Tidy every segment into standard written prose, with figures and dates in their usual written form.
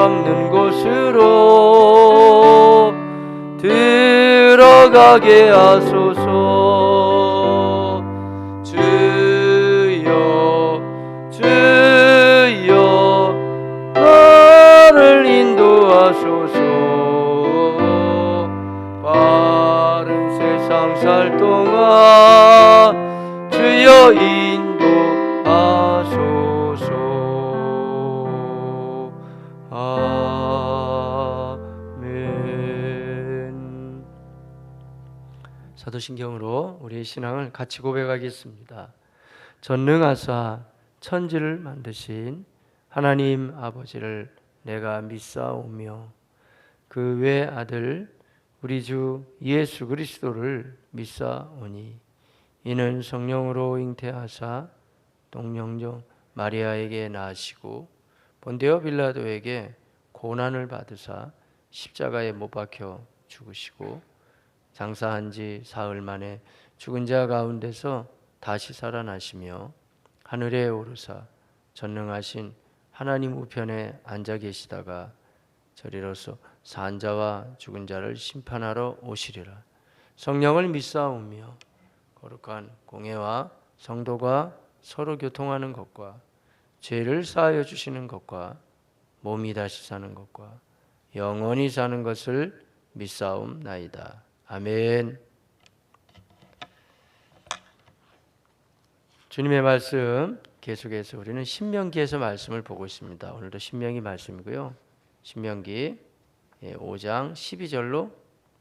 없는 곳으로 들어가게 하소서. 주여 주여 나를 인도하소서. 바른 세상 살 동안 주여 인도하소서. 아멘. 사도신경으로 우리의 신앙을 같이 고백하겠습니다. 전능하사 천지를 만드신 하나님 아버지를 내가 믿사오며 그 외아들 우리 주 예수 그리스도를 믿사오니 이는 성령으로 잉태하사 동정녀 마리아에게 나시고 본디오 빌라도에게 고난을 받으사 십자가에 못 박혀 죽으시고 장사한 지 사흘 만에 죽은 자 가운데서 다시 살아나시며 하늘에 오르사 전능하신 하나님 우편에 앉아 계시다가 저리로서 산 자와 죽은 자를 심판하러 오시리라. 성령을 믿사오며 거룩한 공회와 성도가 서로 교통하는 것과 죄를 사하여 주시는 것과 몸이 다시 사는 것과 영원히 사는 것을 믿사옵나이다. 아멘. 주님의 말씀 계속해서 우리는 신명기에서 말씀을 보고 있습니다. 오늘도 신명기 말씀이고요. 신명기 5장 12절로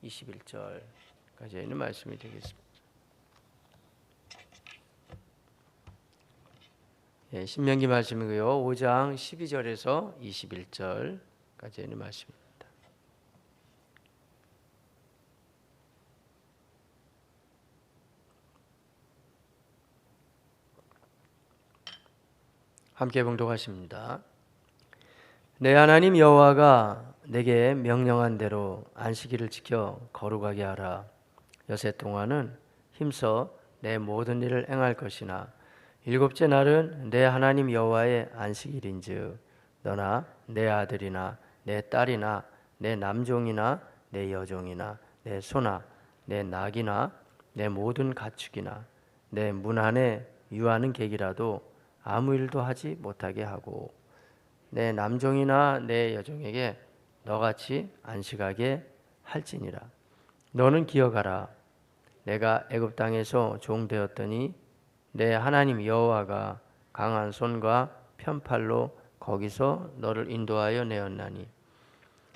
21절까지 있는 말씀이 되겠습니다. 신명기 말씀이고요. 5장 12절에서 21절까지 있는 말씀입니다. 함께 봉독하십니다. 내 하나님 여호와가 내게 명령한 대로 안식일을 지켜 거룩하게 하라. 여세 동안은 힘써 내 모든 일을 행할 것이나 일곱째 날은 내 하나님 여호와의 안식일인즉 너나 내 아들이나 내 딸이나 내 남종이나 내 여종이나 내 소나 내 낙이나 내 모든 가축이나 내 문 안에 유하는 객이라도 아무 일도 하지 못하게 하고 내 남종이나 내 여종에게 너같이 안식하게 할지니라. 너는 기억하라. 내가 애굽 땅에서 종되었더니 내 하나님 여호와가 강한 손과 편팔로 거기서 너를 인도하여 내었나니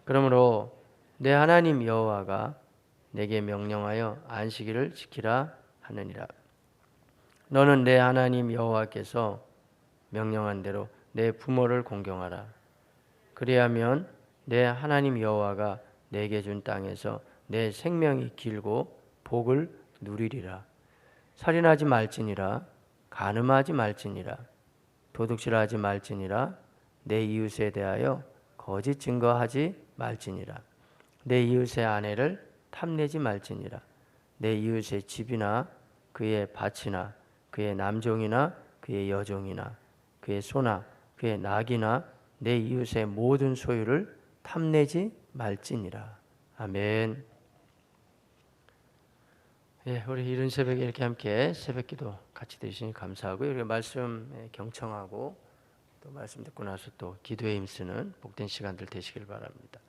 그러므로 내 하나님 여호와가 내게 명령하여 안식일을 지키라 하느니라. 너는 내 하나님 여호와께서 명령한 대로 내 부모를 공경하라. 그리하면 내 하나님 여호와가 내게 준 땅에서 내 생명이 길고 복을 누리리라. 살인하지 말지니라. 간음하지 말지니라. 도둑질하지 말지니라. 내 이웃에 대하여 거짓 증거하지 말지니라. 내 이웃의 아내를 탐내지 말지니라. 내 이웃의 집이나 그의 밭이나 그의 남종이나 그의 여종이나 그의 소나 그의 낙이나 내 이웃의 모든 소유를 탐내지 말지니라. 아멘. 우리 이른 새벽에 이렇게 함께 새벽기도 같이 드리시니 감사하고요. 우리가 말씀 경청하고 또 말씀 듣고 나서 또 기도에 힘쓰는 복된 시간들 되시길 바랍니다.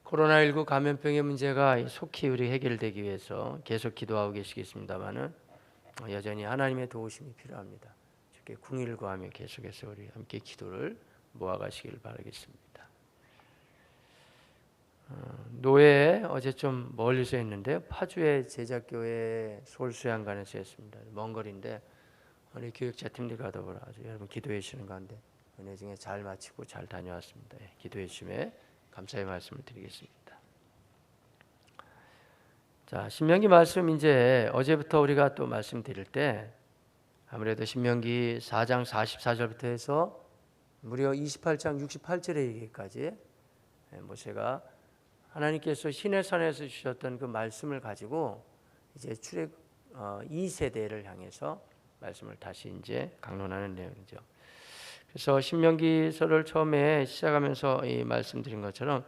코로나19 감염병의 문제가 속히 우리 해결되기 위해서 계속 기도하고 계시겠습니다만은 여전히 하나님의 도우심이 필요합니다. 주께 궁의를 구하며 계속해서 우리 함께 기도를 모아가시길 바라겠습니다. 노예 어제 좀 멀리서 했는데요. 파주의 제작교회 서울수양관에서 했습니다. 먼 거리인데 우리 교육자 팀들과 더불어 아주 여러분 기도해 주시는 가운데 은혜 중에 잘 마치고 잘 다녀왔습니다. 기도해 주심에 감사의 말씀을 드리겠습니다. 자, 신명기 말씀 이제 어제부터 우리가 또 말씀드릴 때 아무래도 신명기 4장 44절부터 해서 무려 28장 68절에 이르기까지 모세가 하나님께서 시내산에서 주셨던 그 말씀을 가지고 이제 출애굽 2세대를 향해서 말씀을 다시 이제 강론하는 내용이죠. 그래서 신명기서를 처음에 시작하면서 이 말씀드린 것처럼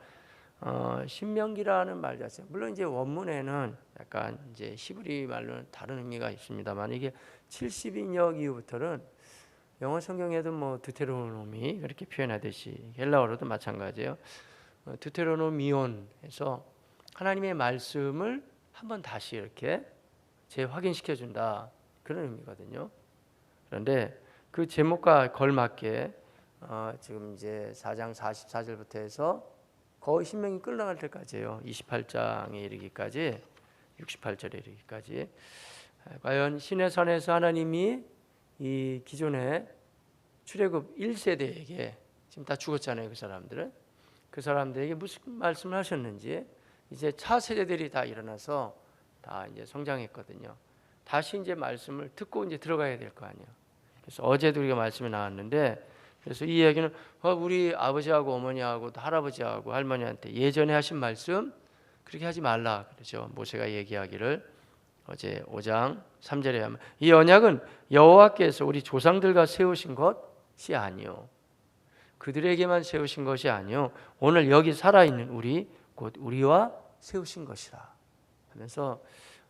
신명기라는 말 자체, 물론 이제 원문에는 약간 이제 히브리 말로는 다른 의미가 있습니다만, 이게 70인역 이후부터는 영어 성경에도 뭐 드테로노미 그렇게 표현하듯이 헬라어로도 마찬가지예요. 드테로노미온에서 하나님의 말씀을 한번 다시 이렇게 재확인시켜 준다, 그런 의미거든요. 그런데 그 제목과 걸맞게 지금 이제 4장 44절부터 해서 거의 신명이 끝나갈 때까지예요. 28장에 이르기까지, 68절에 이르기까지. 과연 신의 산에서 하나님이 이 기존의 출애굽 1세대에게, 지금 다 죽었잖아요, 그 사람들에게 무슨 말씀을 하셨는지, 이제 차 세대들이 다 일어나서 다 이제 성장했거든요. 다시 이제 말씀을 듣고 이제 들어가야 될 거 아니에요. 그래서 어제도 우리가 말씀이 나왔는데, 그래서 이 이야기는 우리 아버지하고 어머니하고 할아버지하고 할머니한테 예전에 하신 말씀 그렇게 하지 말라 그러죠. 모세가 얘기하기를 어제 5장 3절에 하면, 이 언약은 여호와께서 우리 조상들과 세우신 것이 아니요, 그들에게만 세우신 것이 아니요, 오늘 여기 살아있는 우리 곧 우리와 세우신 것이라 하면서,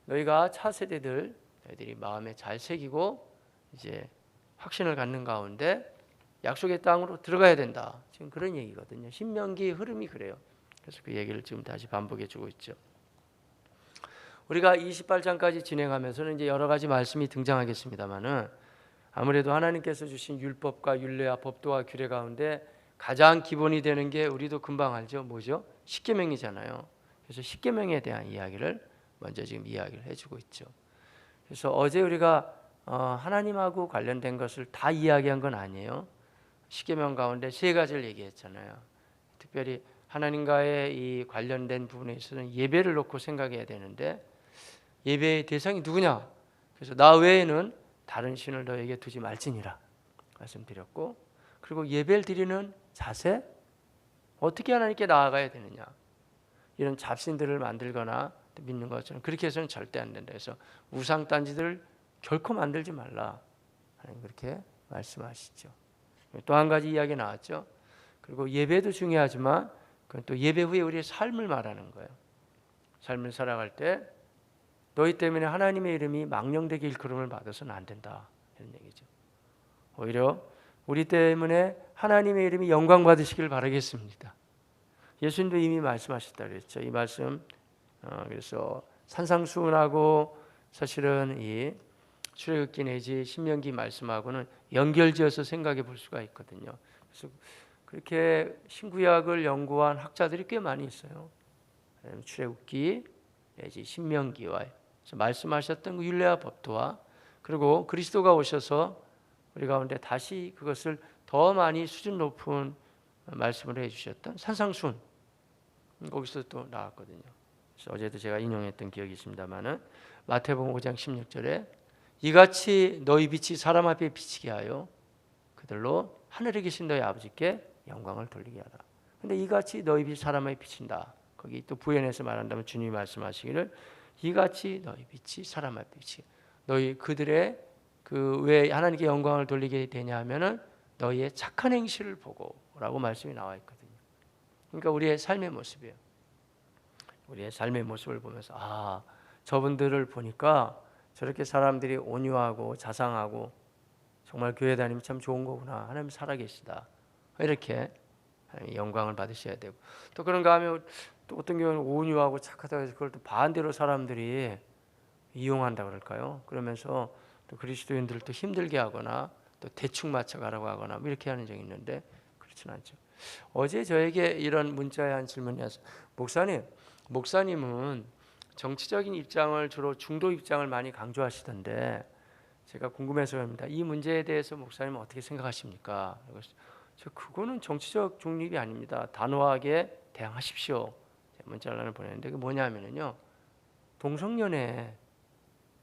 너희가 차세대들 애들이 마음에 잘 새기고 이제 확신을 갖는 가운데 약속의 땅으로 들어가야 된다, 지금 그런 얘기거든요. 신명기의 흐름이 그래요. 그래서 그 얘기를 지금 다시 반복해 주고 있죠. 우리가 28장까지 진행하면서는 이제 여러 가지 말씀이 등장하겠습니다만은, 아무래도 하나님께서 주신 율법과 율례와 법도와 규례 가운데 가장 기본이 되는 게, 우리도 금방 알죠, 뭐죠? 십계명이잖아요. 그래서 십계명에 대한 이야기를 먼저 지금 이야기를 해주고 있죠. 그래서 어제 우리가 하나님하고 관련된 것을 다 이야기한 건 아니에요. 십계명 가운데 세 가지를 얘기했잖아요. 특별히 하나님과의 이 관련된 부분에 있어서는 예배를 놓고 생각해야 되는데, 예배의 대상이 누구냐? 그래서 나 외에는 다른 신을 너에게 두지 말지니라 말씀드렸고, 그리고 예배를 드리는 자세, 어떻게 하나님께 나아가야 되느냐, 이런 잡신들을 만들거나 믿는 것처럼 그렇게 해서는 절대 안 된다. 그래서 우상단지들을 결코 만들지 말라, 하나님 그렇게 말씀하시죠. 또 한 가지 이야기 나왔죠. 그리고 예배도 중요하지만 그건 또 예배 후에 우리의 삶을 말하는 거예요. 삶을 살아갈 때 너희 때문에 하나님의 이름이 망령되게 일컬음을 받아서는 안 된다, 이런 얘기죠. 오히려 우리 때문에 하나님의 이름이 영광 받으시길 바라겠습니다. 예수님도 이미 말씀하셨다 그랬죠. 이 말씀 그래서 산상수훈하고 사실은 이 출애굽기 내지 신명기 말씀하고는 연결지어서 생각해 볼 수가 있거든요. 그래서 그렇게 신구약을 연구한 학자들이 꽤 많이 있어요. 출애굽기 내지 신명기와 말씀하셨던 그 율례와 법도와, 그리고 그리스도가 오셔서 우리 가운데 다시 그것을 더 많이 수준 높은 말씀을 해주셨던 산상수훈, 거기서 또 나왔거든요. 그래서 어제도 제가 인용했던 기억이 있습니다만은, 마태복음 5장 16절에 이같이 너희 빛이 사람 앞에 비치게 하여 그들로 하늘에 계신 너희 아버지께 영광을 돌리게 하라. 근데 이같이 너희 빛이 사람 앞에 비친다, 거기 또 부연해서 말한다면 주님이 말씀하시기를 이같이 너희 빛이 사람 앞에 비치게, 너희 그들의 그 왜 하나님께 영광을 돌리게 되냐 하면은 너희의 착한 행실을 보고라고 말씀이 나와 있거든요. 그러니까 우리의 삶의 모습이에요. 우리의 삶의 모습을 보면서 저분들을 보니까 저렇게 사람들이 온유하고 자상하고 정말 교회 다니면 참 좋은 거구나, 하나님 살아계시다, 이렇게 영광을 받으셔야 되고, 또 그런가 하면 또 어떤 경우는 온유하고 착하다고 해서 그걸 또 반대로 사람들이 이용한다 그럴까요? 그러면서 또 그리스도인들을 또 힘들게 하거나 또 대충 맞춰가라고 하거나 이렇게 하는 적이 있는데, 그렇지는 않죠. 어제 저에게 이런 문자에 한 질문이 와서, 목사님은 정치적인 입장을 주로 중도 입장을 많이 강조하시던데, 제가 궁금해서입니다. 이 문제에 대해서 목사님은 어떻게 생각하십니까? 그거는 정치적 중립이 아닙니다, 단호하게 대항하십시오, 문자를 하나 보냈는데, 그 뭐냐면요, 동성연애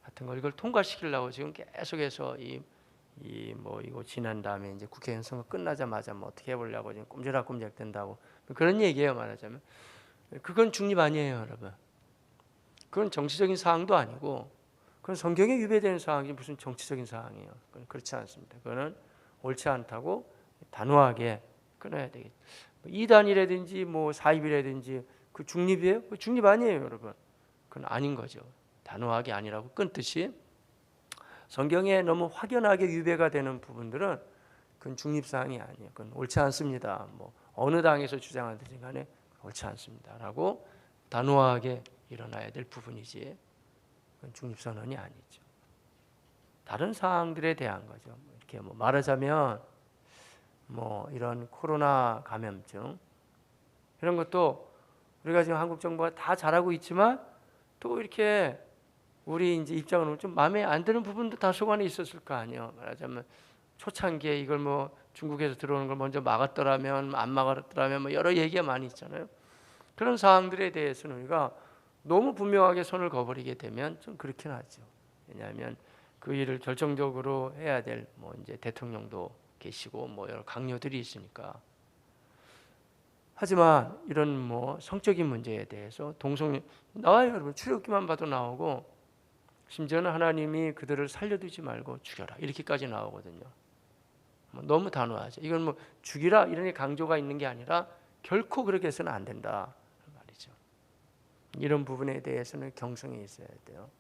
같은 걸 이걸 통과시키려고 지금 계속해서 이거 지난 다음에 이제 국회의원 선거 끝나자마자 어떻게 해보려고 지금 꼼지락꼼지락 된다고, 그런 얘기예요, 말하자면. 그건 중립 아니에요, 여러분. 그건 정치적인 사항도 아니고, 그건 성경에 위배되는 사항이 무슨 정치적인 사항이에요. 그건 그렇지 않습니다. 그거는 옳지 않다고 단호하게 끊어야 되겠죠. 2단이라든지 뭐 4입이라든지 그 중립이에요? 그 중립 아니에요, 여러분. 그건 아닌 거죠. 단호하게 아니라고 끊듯이 성경에 너무 확연하게 위배가 되는 부분들은 그건 중립사항이 아니에요. 그건 옳지 않습니다. 뭐 어느 당에서 주장하든지 간에 옳지 않습니다라고 단호하게 일어나야 될 부분이지 그건 중립선언이 아니죠. 다른 사항들에 대한 거죠. 이렇게 뭐 말하자면 뭐 이런 코로나 감염증 이런 것도 우리가 지금 한국 정부가 다 잘하고 있지만 또 이렇게 우리 이제 입장을 보면 좀 마음에 안 드는 부분도 다소 간에 있었을 거 아니에요. 말하자면 초창기에 이걸 뭐 중국에서 들어오는 걸 먼저 막았더라면 안 막았더라면 뭐 여러 얘기가 많이 있잖아요. 그런 사항들에 대해서는 우리가 너무 분명하게 손을 거버리게 되면 좀 그렇긴 하죠. 왜냐하면 그 일을 결정적으로 해야 될 뭐 이제 대통령도 계시고 뭐 여러 강요들이 있으니까. 하지만 이런 뭐 성적인 문제에 대해서 동성 나와요, 여러분. 출애굽기만 봐도 나오고 심지어는 하나님이 그들을 살려두지 말고 죽여라 이렇게까지 나오거든요. 뭐 너무 단호하죠. 이건 뭐 죽이라 이런 강조가 있는 게 아니라 결코 그렇게 해서는 안 된다 말이죠. 이런 부분에 대해서는 경성이 있어야 돼요.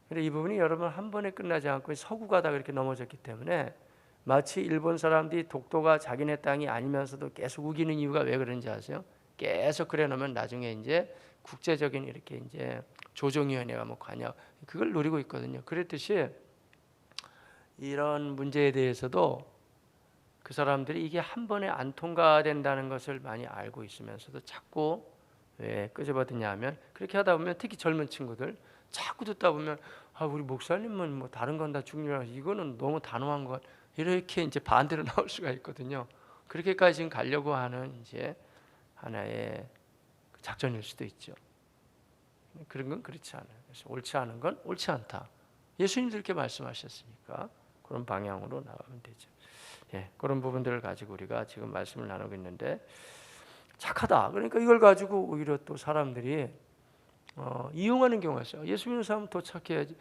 그런데 이 부분이 여러분 한 번에 끝나지 않고 서구가 다 그렇게 넘어졌기 때문에 마치 일본 사람들이 독도가 자기네 땅이 아니면서도 계속 우기는 이유가 왜 그런지 아세요? 계속 그래 놓으면 나중에 이제 국제적인 이렇게 이제 조정위원회가 뭐 관여 그걸 노리고 있거든요. 그랬듯이 이런 문제에 대해서도 그 사람들이 이게 한 번에 안 통과된다는 것을 많이 알고 있으면서도 자꾸 왜 끄집어드냐 하면 그렇게 하다 보면 특히 젊은 친구들 자꾸 듣다 보면 아 우리 목사님은 뭐 다른 건 다 중요하지 이거는 너무 단호한 것 이렇게 이제 반대로 나올 수가 있거든요. 그렇게까지 지금 가려고 하는 이제 하나의 작전일 수도 있죠. 그런 건 그렇지 않아요. 그래서 옳지 않은 건 옳지 않다. 예수님도 이렇게 말씀하셨으니까 그런 방향으로 나가면 되죠. 예, 그런 부분들을 가지고 우리가 지금 말씀을 나누고 있는데 착하다. 그러니까 이걸 가지고 오히려 또 사람들이 이용하는 경우가 있어요. 예수 믿는 사람은 더 착해야지.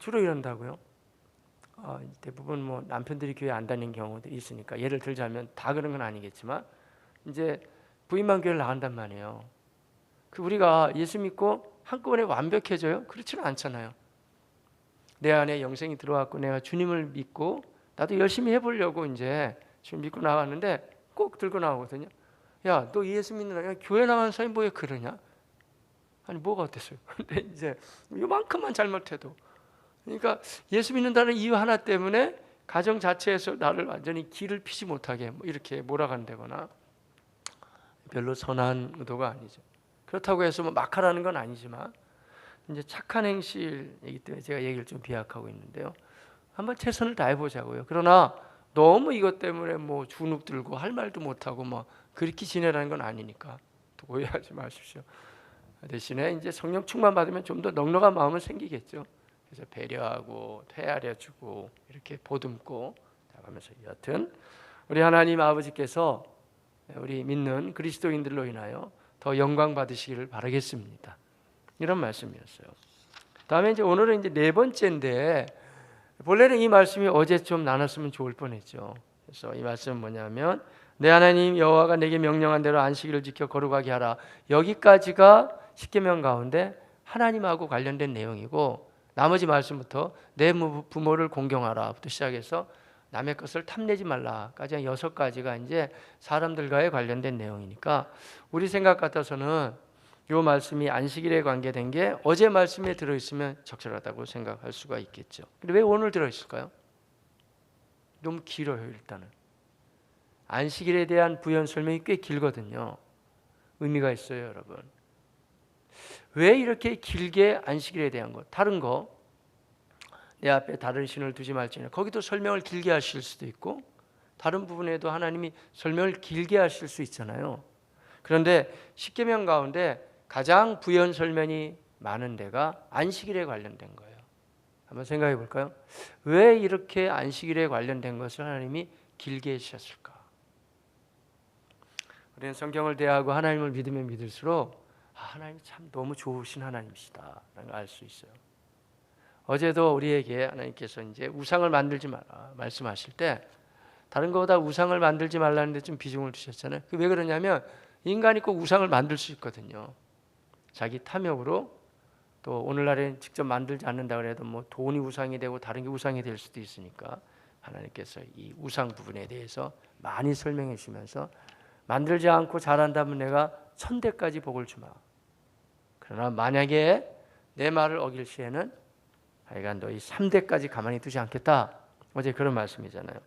주로 이런다고요. 대부분 뭐 남편들이 교회 안 다니는 경우도 있으니까 예를 들자면 다 그런 건 아니겠지만 이제 부인만 교회를 나간단 말이에요. 그 우리가 예수 믿고 한꺼번에 완벽해져요? 그렇지는 않잖아요. 내 안에 영생이 들어왔고 내가 주님을 믿고 나도 열심히 해보려고 이제 주님 믿고 나왔는데 꼭 들고 나오거든요. 야, 너 예수 믿는다. 교회 나간 사람이 뭐에 그러냐? 아니 뭐가 어땠어요? 근데 이제 이만큼만 잘못해도 그러니까 예수 믿는다는 이유 하나 때문에 가정 자체에서 나를 완전히 길을 피지 못하게 뭐 이렇게 몰아간다거나 별로 선한 의도가 아니죠. 그렇다고 해서 뭐 막하라는 건 아니지만 이제 착한 행실이기 때문에 제가 얘기를 좀 비약하고 있는데요. 한번 최선을 다해 보자고요. 그러나 너무 이것 때문에 뭐 주눅 들고 할 말도 못하고 뭐 그렇게 지내라는 건 아니니까 또 오해하지 마십시오. 대신에 이제 성령 충만 받으면 좀 더 넉넉한 마음은 생기겠죠. 그래서 배려하고 헤아려주고 이렇게 보듬고 나가면서 여튼 우리 하나님 아버지께서 우리 믿는 그리스도인들로 인하여 더 영광 받으시기를 바라겠습니다. 이런 말씀이었어요. 다음에 이제 오늘은 이제 네 번째인데 본래는 이 말씀이 어제 좀 나눴으면 좋을 뻔했죠. 그래서 이 말씀은 뭐냐면 내 하나님 여호와가 내게 명령한 대로 안식일을 지켜 거룩하게 하라. 여기까지가 십계명 가운데 하나님하고 관련된 내용이고 나머지 말씀부터 내 부모를 공경하라부터 시작해서 남의 것을 탐내지 말라까지 한 6가지가 이제 사람들과의 관련된 내용이니까 우리 생각 같아서는 이 말씀이 안식일에 관계된 게 어제 말씀에 들어있으면 적절하다고 생각할 수가 있겠죠. 근데 왜 오늘 들어있을까요? 너무 길어요. 일단은 안식일에 대한 부연 설명이 꽤 길거든요. 의미가 있어요, 여러분. 왜 이렇게 길게 안식일에 대한 것, 다른 거 내 앞에 다른 신을 두지 말지니 거기도 설명을 길게 하실 수도 있고 다른 부분에도 하나님이 설명을 길게 하실 수 있잖아요. 그런데 십계명 가운데 가장 부연 설명이 많은 데가 안식일에 관련된 거예요. 한번 생각해 볼까요? 왜 이렇게 안식일에 관련된 것을 하나님이 길게 해주셨을까? 우리는 성경을 대하고 하나님을 믿으면 믿을수록 하나님이 참 너무 좋으신 하나님이시다 라는 걸 알 수 있어요. 어제도 우리에게 하나님께서 이제 우상을 만들지 마라 말씀하실 때 다른 거보다 우상을 만들지 말라는 데 좀 비중을 두셨잖아요. 왜 그러냐면 인간이 꼭 우상을 만들 수 있거든요. 자기 탐욕으로. 또 오늘날엔 직접 만들지 않는다 그래도 뭐 돈이 우상이 되고 다른 게 우상이 될 수도 있으니까 하나님께서 이 우상 부분에 대해서 많이 설명해 주시면서 만들지 않고 잘한다면 내가 1000대까지 복을 주마. 그러나 만약에 내 말을 어길 시에는 하여간 너희 3대까지 가만히 두지 않겠다. 어제 그런 말씀이잖아요.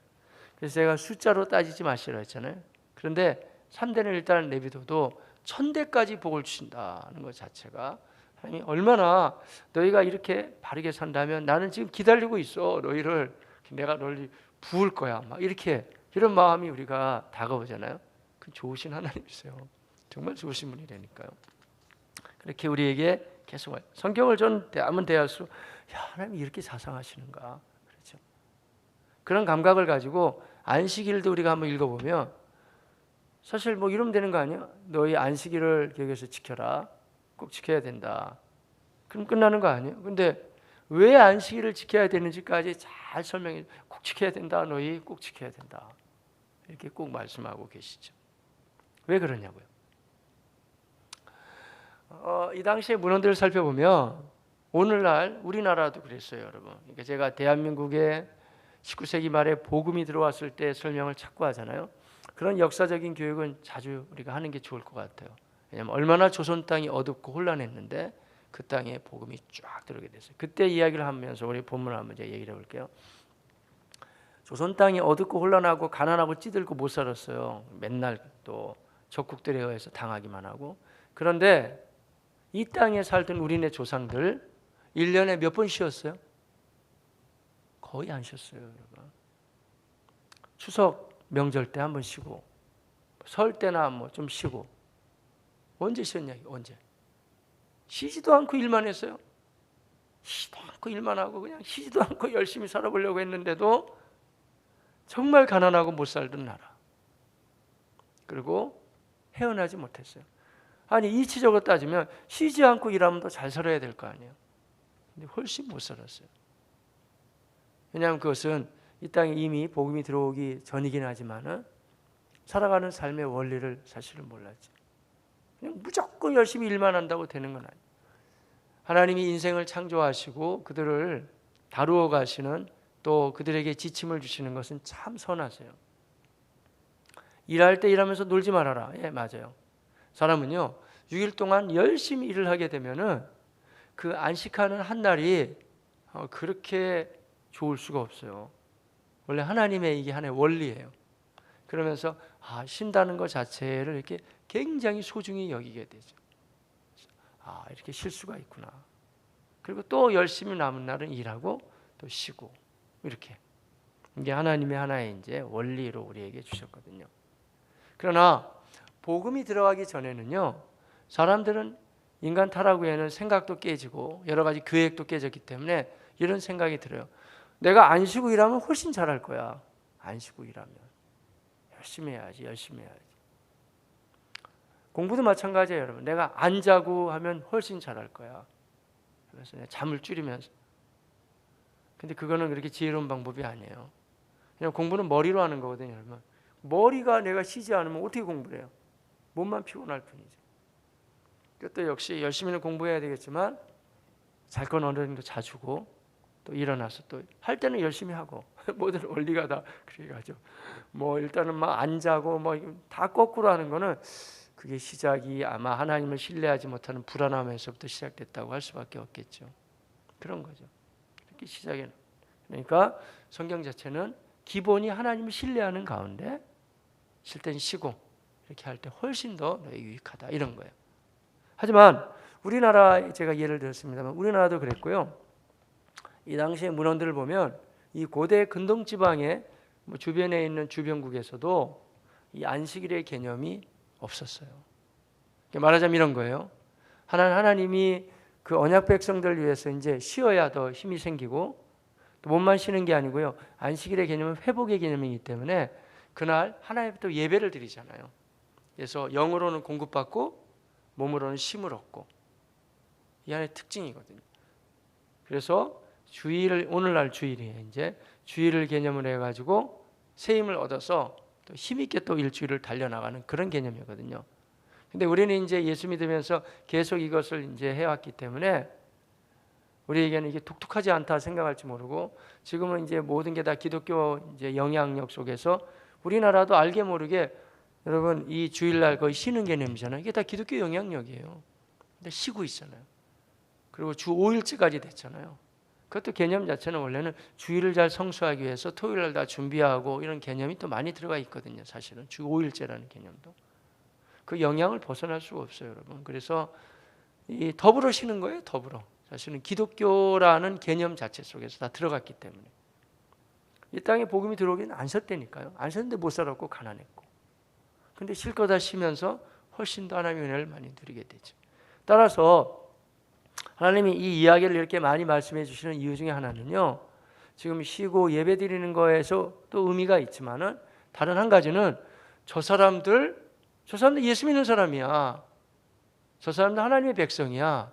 그래서 제가 숫자로 따지지 마시라 했잖아요. 그런데 3대는 일단 내비둬도 1000대까지 복을 주신다는 것 자체가 하나님이 얼마나 너희가 이렇게 바르게 산다면 나는 지금 기다리고 있어. 너희를 내가 널리 부을 거야. 막 이렇게 이런 마음이 우리가 다가오잖아요. 그 좋으신 하나님이세요. 정말 좋으신 분이라니까요. 그렇게 우리에게 계속 성경을 전 대하면 대할수록 야, 하나님이 이렇게 자상하시는가. 그렇죠. 그런 감각을 가지고 안식일도 우리가 한번 읽어보면 사실 뭐 이러면 되는 거 아니야? 너희 안식일을 기억해서 지켜라. 꼭 지켜야 된다. 그럼 끝나는 거 아니에요? 근데 왜 안식일을 지켜야 되는지까지 잘 설명해. 꼭 지켜야 된다. 너희 꼭 지켜야 된다. 이렇게 꼭 말씀하고 계시죠. 왜 그러냐고요. 이 당시의 문헌들을 살펴보면 오늘날 우리나라도 그랬어요, 여러분. 그러니까 제가 대한민국에 19세기 말에 복음이 들어왔을 때 설명을 자꾸 하잖아요. 그런 역사적인 교육은 자주 우리가 하는 게 좋을 것 같아요. 왜냐하면 얼마나 조선 땅이 어둡고 혼란했는데 그 땅에 복음이 쫙 들어오게 됐어요. 그때 이야기를 하면서 우리 본문을 한번 제가 얘기를 해볼게요. 조선 땅이 어둡고 혼란하고 가난하고 찌들고 못 살았어요. 맨날 또 적국들에 의해서 당하기만 하고. 그런데 이 땅에 살던 우리네 조상들 1년에 몇 번 쉬었어요? 거의 안 쉬었어요, 여러분. 추석 명절 때 한 번 쉬고 설 때나 뭐 좀 쉬고. 언제 쉬었냐? 언제? 쉬지도 않고 일만 했어요. 쉬지도 않고 일만 하고 그냥 쉬지도 않고 열심히 살아보려고 했는데도 정말 가난하고 못 살던 나라. 그리고 헤어나지 못했어요. 아니 이치적으로 따지면 쉬지 않고 일하면 더 잘 살아야 될 거 아니에요. 근데 훨씬 못 살았어요. 왜냐하면 그것은 이 땅에 이미 복음이 들어오기 전이긴 하지만은 살아가는 삶의 원리를 사실은 몰랐지. 그냥 무조건 열심히 일만 한다고 되는 건 아니에요. 하나님이 인생을 창조하시고 그들을 다루어 가시는 또 그들에게 지침을 주시는 것은 참 선하세요. 일할 때 일하면서 놀지 말아라. 예, 맞아요. 사람은요 6일 동안 열심히 일을 하게 되면은 그 안식하는 한 날이 그렇게 좋을 수가 없어요. 원래 하나님의 이게 하나의 원리예요. 그러면서 쉰다는 것 자체를 이렇게 굉장히 소중히 여기게 되죠. 이렇게 쉴 수가 있구나. 그리고 또 열심히 남은 날은 일하고 또 쉬고 이렇게 이게 하나님의 하나의 이제 원리로 우리에게 주셨거든요. 그러나 복음이 들어가기 전에는요, 사람들은 인간 타락 후에는 생각도 깨지고 여러 가지 계획도 깨졌기 때문에 이런 생각이 들어요. 내가 안 쉬고 일하면 훨씬 잘할 거야. 안 쉬고 일하면 열심히 해야지, 열심히 해야지. 공부도 마찬가지예요, 여러분. 내가 안 자고 하면 훨씬 잘할 거야. 그래서 내가 잠을 줄이면서. 근데 그거는 그렇게 지혜로운 방법이 아니에요. 그냥 공부는 머리로 하는 거거든요, 여러분. 머리가 내가 쉬지 않으면 어떻게 공부를 해요? 몸만 피곤할 뿐이죠. 또 역시 열심히는 공부해야 되겠지만 잘 건 어느 정도 자주고 또 일어나서 또 할 때는 열심히 하고 모든 원리가 다 그렇게 가죠. 뭐 일단은 막 안 자고 뭐 다 거꾸로 하는 거는 그게 시작이 아마 하나님을 신뢰하지 못하는 불안함에서부터 시작됐다고 할 수밖에 없겠죠. 그런 거죠. 이렇게 시작해. 그러니까 성경 자체는 기본이 하나님을 신뢰하는 가운데 쉴 땐 쉬고 이렇게 할 때 훨씬 더 유익하다 이런 거예요. 하지만 우리나라 제가 예를 들었습니다만 우리나라도 그랬고요. 이 당시의 문헌들을 보면 이 고대 근동 지방의 주변에 있는 주변국에서도 이 안식일의 개념이 없었어요. 말하자면 이런 거예요. 하나님이 그 언약 백성들을 위해서 이제 쉬어야 더 힘이 생기고 또 몸만 쉬는 게 아니고요. 안식일의 개념은 회복의 개념이기 때문에 그날 하나님께 예배를 드리잖아요. 그래서 영으로는 공급받고 몸으로는 쉼을 얻고 이 안의 특징이거든요. 그래서 주일을 오늘날 주일이에요. 이제 주일을 개념으로 해가지고 새 힘을 얻어서 또 힘있게 또 일주일을 달려나가는 그런 개념이거든요. 근데 우리는 이제 예수 믿으면서 계속 이것을 이제 해왔기 때문에 우리에게는 이게 독특하지 않다 생각할지 모르고, 지금은 이제 모든 게 다 기독교 이제 영향력 속에서 우리나라도 알게 모르게 여러분 이 주일날 거의 쉬는 개념이잖아요. 이게 다 기독교 영향력이에요. 근데 쉬고 있잖아요. 그리고 주 5일째까지 됐잖아요. 그것도 개념 자체는 원래는 주일을 잘 성수하기 위해서 토요일날 다 준비하고 이런 개념이 또 많이 들어가 있거든요. 사실은 주 5일째라는 개념도 그 영향을 벗어날 수가 없어요, 여러분. 그래서 이 더불어 쉬는 거예요, 더불어. 사실은 기독교라는 개념 자체 속에서 다 들어갔기 때문에. 이 땅에 복음이 들어오기는 안 쉬었다니까요. 안 쉬었는데 못 살았고 가난했고. 근데 실컷 다 쉬면서 훨씬 더 하나님의 은혜를 많이 누리게 되죠. 따라서 하나님이 이 이야기를 이렇게 많이 말씀해 주시는 이유 중에 하나는요, 지금 쉬고 예배 드리는 거에서 또 의미가 있지만은 다른 한 가지는 저 사람들 예수 믿는 사람이야, 저 사람들 하나님의 백성이야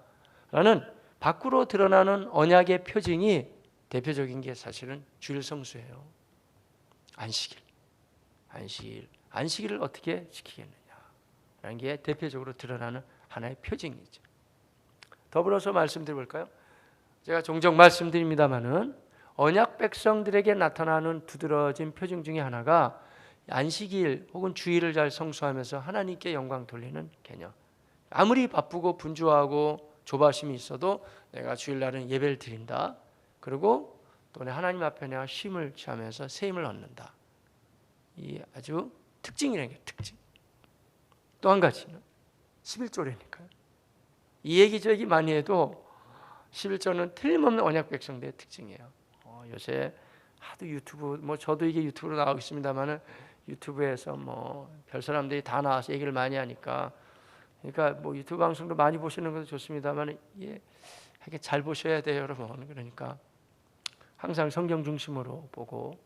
라는 밖으로 드러나는 언약의 표징이 대표적인 게 사실은 주일 성수예요. 안식일을 어떻게 지키겠느냐라는 게 대표적으로 드러나는 하나의 표징이죠. 더불어서 말씀드려볼까요? 제가 종종 말씀드립니다마는 언약 백성들에게 나타나는 두드러진 표징 중에 하나가 안식일 혹은 주일을 잘 성수하면서 하나님께 영광 돌리는 개념. 아무리 바쁘고 분주하고 조바심이 있어도 내가 주일날은 예배를 드린다. 그리고 또 내 하나님 앞에 내가 쉼을 취하면서 새 힘을 얻는다. 이 아주 특징이라는 게 특징. 또 한 가지는 11조라니까요. 이 얘기 저 얘기 많이 해도 11조는 틀림없는 언약 백성들의 특징이에요. 요새 하도 유튜브, 저도 이게 유튜브로 나오고 있습니다만은 유튜브에서 별 사람들이 다 나와서 얘기를 많이 하니까, 그러니까 유튜브 방송도 많이 보시는 것도 좋습니다만 이게 잘 보셔야 돼요, 여러분. 그러니까 항상 성경 중심으로 보고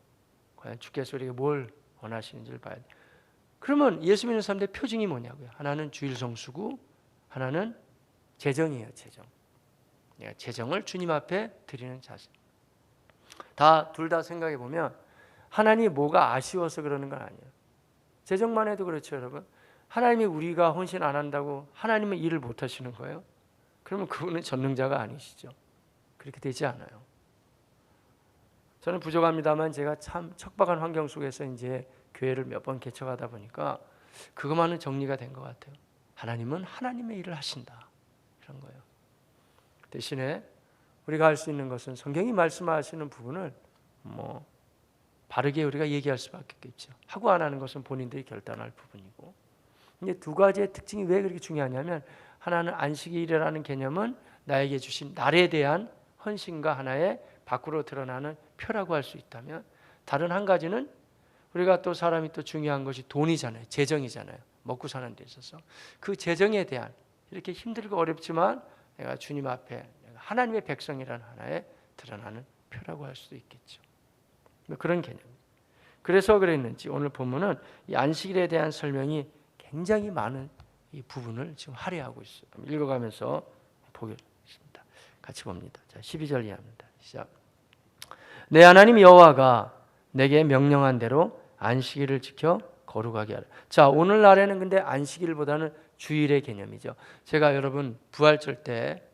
과연 주께서 우리에게 뭘 원하시는지를 봐야 돼요. 그러면 예수 믿는 사람들의 표징이 뭐냐고요? 하나는 주일 성수고 하나는 재정이에요, 재정. 내가 재정을 주님 앞에 드리는 자세. 둘 다 생각해 보면 하나님이 뭐가 아쉬워서 그러는 건 아니에요. 재정만 해도 그렇죠, 여러분. 하나님이 우리가 헌신 안 한다고 하나님은 일을 못 하시는 거예요? 그러면 그분은 전능자가 아니시죠. 그렇게 되지 않아요. 저는 부족합니다만 제가 참 척박한 환경 속에서 이제 교회를 몇 번 개척하다 보니까 그것만은 정리가 된 것 같아요. 하나님은 하나님의 일을 하신다, 이런 거예요. 대신에 우리가 할 수 있는 것은 성경이 말씀하시는 부분을 바르게 우리가 얘기할 수밖에 없겠죠. 하고 안 하는 것은 본인들이 결단할 부분이고. 이게 두 가지의 특징이 왜 그렇게 중요하냐면, 하나는 안식일이라는 개념은 나에게 주신 날에 대한 헌신과 하나의 밖으로 드러나는 표라고 할 수 있다면, 다른 한 가지는 우리가 또 사람이 또 중요한 것이 돈이잖아요. 재정이잖아요. 먹고 사는 데 있어서 그 재정에 대한, 이렇게 힘들고 어렵지만 내가 주님 앞에 내가 하나님의 백성이라는 하나의 드러나는 표라고 할 수도 있겠죠. 그런 개념. 그래서 그랬는지 오늘 본문은 이 안식일에 대한 설명이 굉장히 많은 이 부분을 지금 할애하고 있어요. 읽어가면서 보겠습니다. 같이 봅니다. 자, 12절 이하입니다. 시작. 내 하나님 여호와가 내게 명령한 대로 안식일을 지켜 거룩하게 하라. 자, 오늘날에는 근데 안식일보다는 주일의 개념이죠. 제가 여러분 부활절 때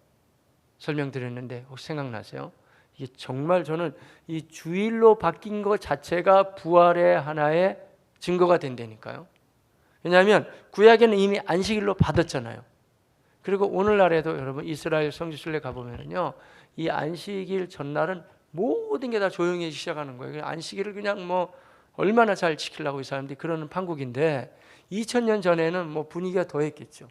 설명드렸는데 혹시 생각나세요? 이게 정말 저는 이 주일로 바뀐 것 자체가 부활의 하나의 증거가 된다니까요. 왜냐하면 구약에는 이미 안식일로 받았잖아요. 그리고 오늘날에도 여러분 이스라엘 성지순례 가보면요, 이 안식일 전날은 모든 게 다 조용해지기 시작하는 거예요. 안식일을 그냥 얼마나 잘 지키려고 이 사람들이 그러는 판국인데 2000년 전에는 분위기가 더했겠죠.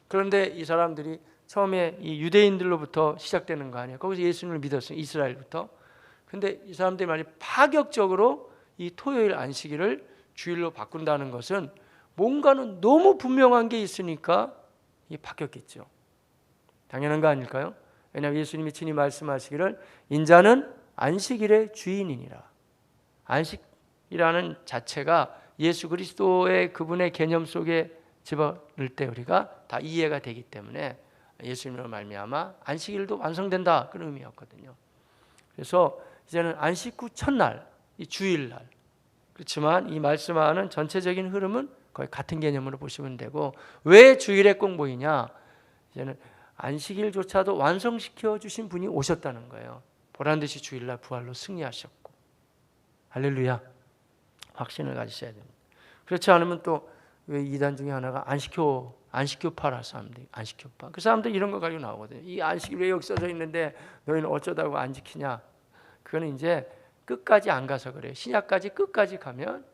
그런데 이 사람들이 처음에 이 유대인들로부터 시작되는 거 아니에요. 거기서 예수님을 믿었어요, 이스라엘부터. 근데 이 사람들이 만약 파격적으로 이 토요일 안식일을 주일로 바꾼다는 것은 뭔가는 너무 분명한 게 있으니까 이게 바뀌었겠죠. 당연한 거 아닐까요? 왜냐하면 예수님이 친히 말씀하시기를 인자는 안식일의 주인이니라. 안식이라는 자체가 예수 그리스도의 그분의 개념 속에 집어넣을 때 우리가 다 이해가 되기 때문에 예수님으로 말미암아 안식일도 완성된다, 그런 의미였거든요. 그래서 이제는 안식 후 첫날, 이 주일날, 그렇지만 이 말씀하는 전체적인 흐름은 거의 같은 개념으로 보시면 되고, 왜 주일에 꼭 모이냐? 이제는 안식일조차도 완성시켜 주신 분이 오셨다는 거예요. 보란듯이 주일날 부활로 승리하셨고, 할렐루야. 확신을 가지셔야 됩니다. 그렇지 않으면 또 왜 이단 중에 하나가 안식교파라, 사람들이 안식교파. 그 사람들 이런 거 가지고 나오거든요. 이 안식일 왜 여기 써져 있는데 너희는 어쩌다고 안 지키냐? 그거는 이제 끝까지 안 가서 그래요. 신약까지 끝까지 가면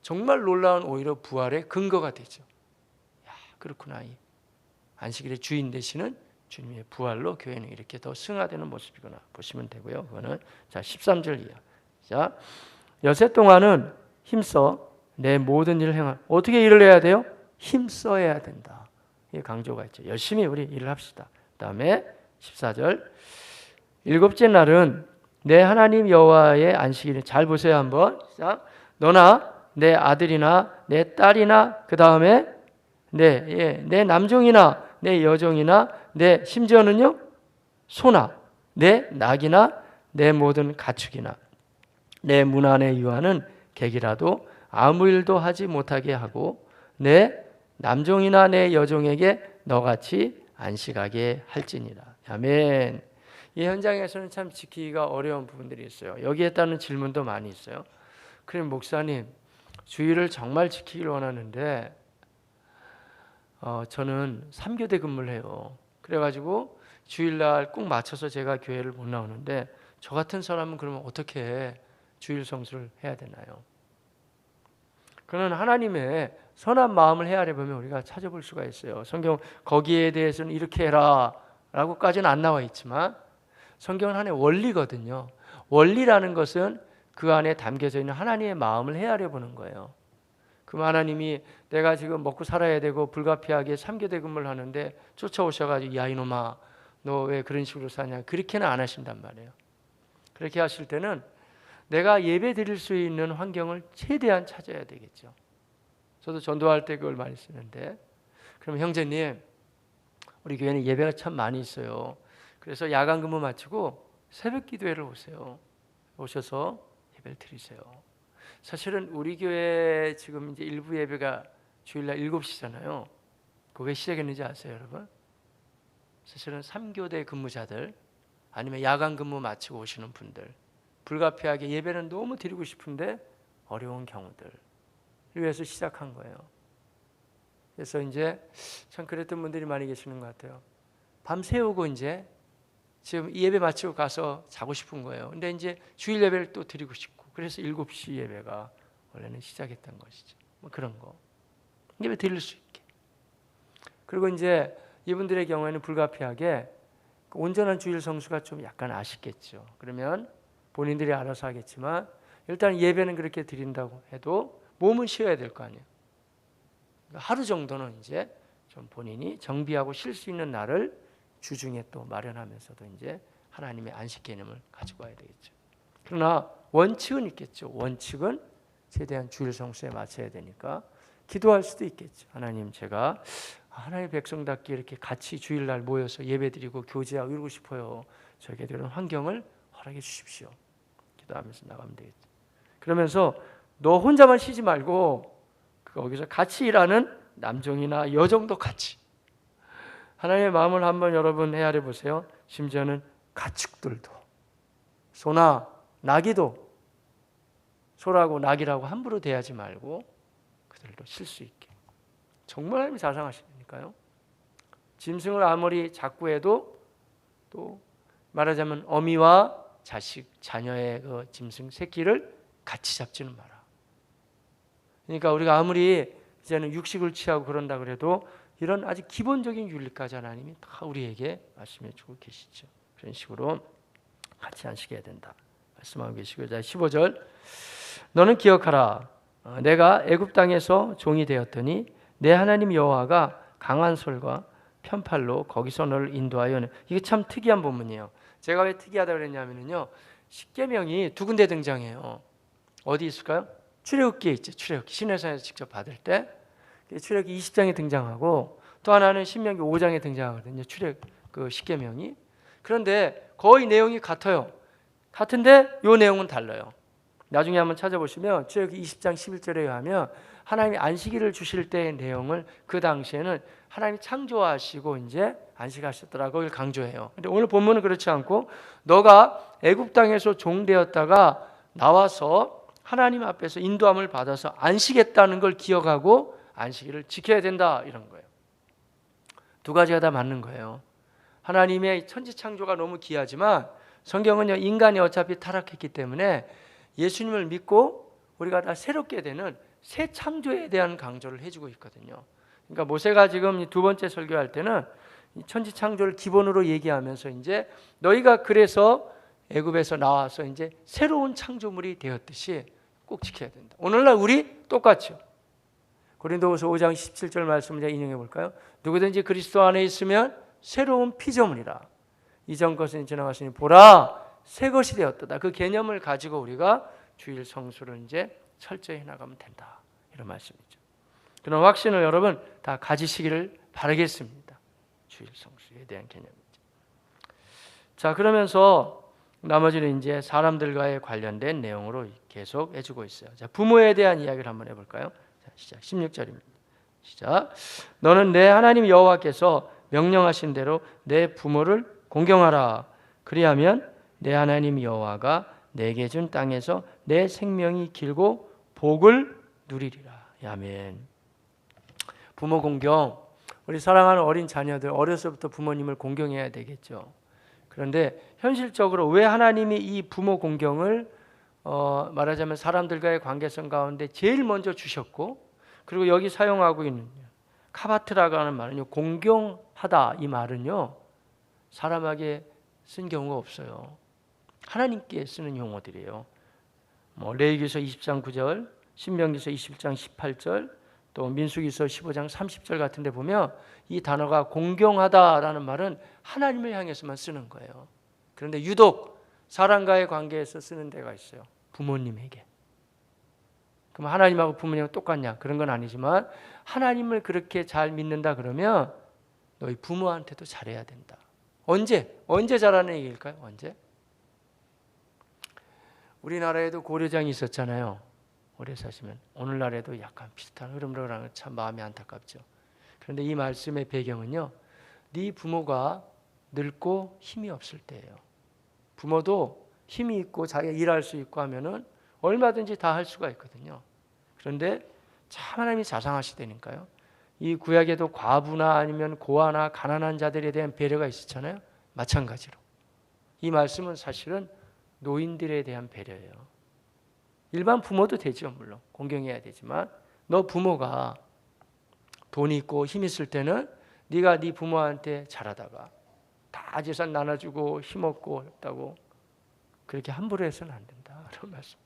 정말 놀라운 오히려 부활의 근거가 되죠. 야, 그렇구나. 이 안식일의 주인 되시는 주님의 부활로 교회는 이렇게 더 승화되는 모습이구나 보시면 되고요. 그거는 자 13절 이하. 자, 여세 동안은 힘써 내 모든 일을 행할. 어떻게 일을 해야 돼요? 힘써야 된다. 이게 강조가 있죠. 열심히 우리 일을 합시다. 그다음에 14절. 일곱째 날은 내 하나님 여호와의 안식일을 잘 보세요 한번. 자, 너나 내 아들이나 내 딸이나 그 다음에 내 남종이나 내 여종이나 내 심지어는요 소나 내 낙이나 내 모든 가축이나 내 문 안에 유하는 객이라도 아무 일도 하지 못하게 하고 내 남종이나 내 여종에게 너같이 안식하게 할지니라. 아멘. 이 현장에서는 참 지키기가 어려운 부분들이 있어요. 여기에 따른 질문도 많이 있어요. 그럼 목사님, 주일을 정말 지키길 원하는데 저는 3교대 근무를 해요. 그래가지고 주일날 꼭 맞춰서 제가 교회를 못 나오는데 저 같은 사람은 그러면 어떻게 주일 성수를 해야 되나요? 그는 하나님의 선한 마음을 헤아려 보면 우리가 찾아볼 수가 있어요. 성경 거기에 대해서는 이렇게 해라 라고까지는 안 나와 있지만 성경은 하나의 원리거든요. 원리라는 것은 그 안에 담겨져 있는 하나님의 마음을 헤아려 보는 거예요. 그럼 하나님이 내가 지금 먹고 살아야 되고 불가피하게 3교대 근무를 하는데 쫓아오셔가지고 야 이놈아 너 왜 그런 식으로 사냐, 그렇게는 안 하신단 말이에요. 그렇게 하실 때는 내가 예배 드릴 수 있는 환경을 최대한 찾아야 되겠죠. 저도 전도할 때 그걸 많이 쓰는데, 그럼 형제님 우리 교회는 예배가 참 많이 있어요. 그래서 야간 근무 마치고 새벽 기도회를 오세요. 오셔서 예배를 드리세요. 사실은 우리 교회 지금 이제 일부 예배가 주일날 7시잖아요. 그게 시작했는지 아세요, 여러분? 사실은 3교대 근무자들 아니면 야간 근무 마치고 오시는 분들, 불가피하게 예배는 너무 드리고 싶은데 어려운 경우들 위해서 시작한 거예요. 그래서 이제 참 그랬던 분들이 많이 계시는 것 같아요. 밤 새우고 이제 지금 이 예배 마치고 가서 자고 싶은 거예요. 근데 이제 주일 예배를 또 드리고 싶고, 그래서 7시 예배가 원래는 시작했던 것이죠. 뭐 그런 거 예배 드릴 수 있게. 그리고 이제 이분들의 경우에는 불가피하게 온전한 주일 성수가 좀 약간 아쉽겠죠. 그러면 본인들이 알아서 하겠지만 일단 예배는 그렇게 드린다고 해도 몸은 쉬어야 될 거 아니에요. 하루 정도는 이제 좀 본인이 정비하고 쉴 수 있는 날을 주중에 또 마련하면서도 이제 하나님의 안식 개념을 가지고 와야 되겠죠. 그러나 원칙은 있겠죠. 원칙은 최대한 주일 성수에 맞춰야 되니까 기도할 수도 있겠죠. 하나님, 제가 하나님의 백성답게 이렇게 같이 주일날 모여서 예배드리고 교제하고 이러고 싶어요. 저에게 그런 환경을 허락해 주십시오. 기도하면서 나가면 되겠죠. 그러면서 너 혼자만 쉬지 말고 거기서 같이 일하는 남종이나 여종도 같이, 하나님의 마음을 한번 여러분 헤아려 보세요. 심지어는 가축들도, 소나 나귀도 소라고 나귀라고 함부로 대하지 말고 그들도 쉴 수 있게. 정말 하나님이 자상하시니까요. 짐승을 아무리 작고 해도 또 말하자면 어미와 자식, 자녀의 그 짐승 새끼를 같이 잡지는 마라. 그러니까 우리가 아무리 이제는 육식을 취하고 그런다 그래도 이런 아주 기본적인 윤리까지 하나님이 다 우리에게 말씀해 주고 계시죠. 그런 식으로 같이 안식해야 된다 말씀하고 계시고요. 자 15절, 너는 기억하라. 내가 애굽 땅에서 종이 되었더니 내 하나님 여호와가 강한 손과 편팔로 거기서 너를 인도하여. 이게 참 특이한 본문이에요. 제가 왜 특이하다고 그랬냐면요, 십계명이 두 군데 등장해요. 어디 있을까요? 출애굽기에 있죠. 출애굽기 시내산에서 직접 받을 때 출애굽기 20장에 등장하고, 또 하나는 신명기 5장에 등장하거든요. 그 십계명이. 그런데 거의 내용이 같아요. 같은데 요 내용은 달라요. 나중에 한번 찾아보시면 출애굽기 20장 11절에 의하면 하나님이 안식일을 주실 때의 내용을 그 당시에는 하나님이 창조하시고 이제 안식하셨더라고 그걸 강조해요. 근데 오늘 본문은 그렇지 않고 너가 애굽 땅에서 종되었다가 나와서 하나님 앞에서 인도함을 받아서 안식했다는 걸 기억하고 안식일을 지켜야 된다 이런 거예요. 두 가지가 다 맞는 거예요. 하나님의 천지창조가 너무 귀하지만 성경은요, 인간이 어차피 타락했기 때문에 예수님을 믿고 우리가 다 새롭게 되는 새 창조에 대한 강조를 해주고 있거든요. 그러니까 모세가 지금 두 번째 설교할 때는 천지창조를 기본으로 얘기하면서 이제 너희가 그래서 애굽에서 나와서 이제 새로운 창조물이 되었듯이 꼭 지켜야 된다. 오늘날 우리 똑같죠. 고린도후서 5장 17절 말씀을 제가 인용해 볼까요? 누구든지 그리스도 안에 있으면 새로운 피조물이라. 이전 것은 지나갔으니 보라 새 것이 되었다. 그 개념을 가지고 우리가 주일 성수를 이제 철저히 해나가면 된다. 이런 말씀이죠. 그런 확신을 여러분 다 가지시기를 바라겠습니다. 주일 성수에 대한 개념이죠. 자, 그러면서 나머지는 이제 사람들과의 관련된 내용으로 계속 해주고 있어요. 자, 부모에 대한 이야기를 한번 해볼까요? 자, 시작 16절입니다. 시작. 너는 내 하나님 여호와께서 명령하신 대로 내 부모를 공경하라. 그리하면 내 하나님 여호와가 내게 준 땅에서 내 생명이 길고 복을 누리리라. 아멘. 부모 공경. 우리 사랑하는 어린 자녀들 어려서부터 부모님을 공경해야 되겠죠. 그런데 현실적으로 왜 하나님이 이 부모 공경을 말하자면 사람들과의 관계성 가운데 제일 먼저 주셨고, 그리고 여기 사용하고 있는 카바트라고 하는 말은요, 공경하다 이 말은요 사람에게 쓴 경우가 없어요. 하나님께 쓰는 용어들이에요. 레위기서 20장 9절, 신명기서 21장 18절, 또 민수기서 15장 30절 같은 데 보면 이 단어가 공경하다라는 말은 하나님을 향해서만 쓰는 거예요. 그런데 유독 사람과의 관계에서 쓰는 데가 있어요. 부모님에게. 그럼 하나님하고 부모님하고 똑같냐? 그런 건 아니지만 하나님을 그렇게 잘 믿는다 그러면 너희 부모한테도 잘해야 된다. 언제 잘하는 얘기일까요? 언제? 우리나라에도 고려장이 있었잖아요. 오래 사시면 오늘날에도 약간 비슷한 흐름으로 가는 참 마음이 안타깝죠. 그런데 이 말씀의 배경은요, 네 부모가 늙고 힘이 없을 때예요. 부모도 힘이 있고 자기가 일할 수 있고 하면은 얼마든지 다 할 수가 있거든요. 그런데 참 하나님이 자상하시다니까요. 이 구약에도 과부나 아니면 고아나 가난한 자들에 대한 배려가 있었잖아요. 마찬가지로 이 말씀은 사실은 노인들에 대한 배려예요. 일반 부모도 되죠. 물론 공경해야 되지만 너 부모가 돈이 있고 힘 있을 때는 네가 네 부모한테 잘하다가 다 재산 나눠주고 힘없고 어렵다고 그렇게 함부로 해서는 안 된다. 그런 말씀.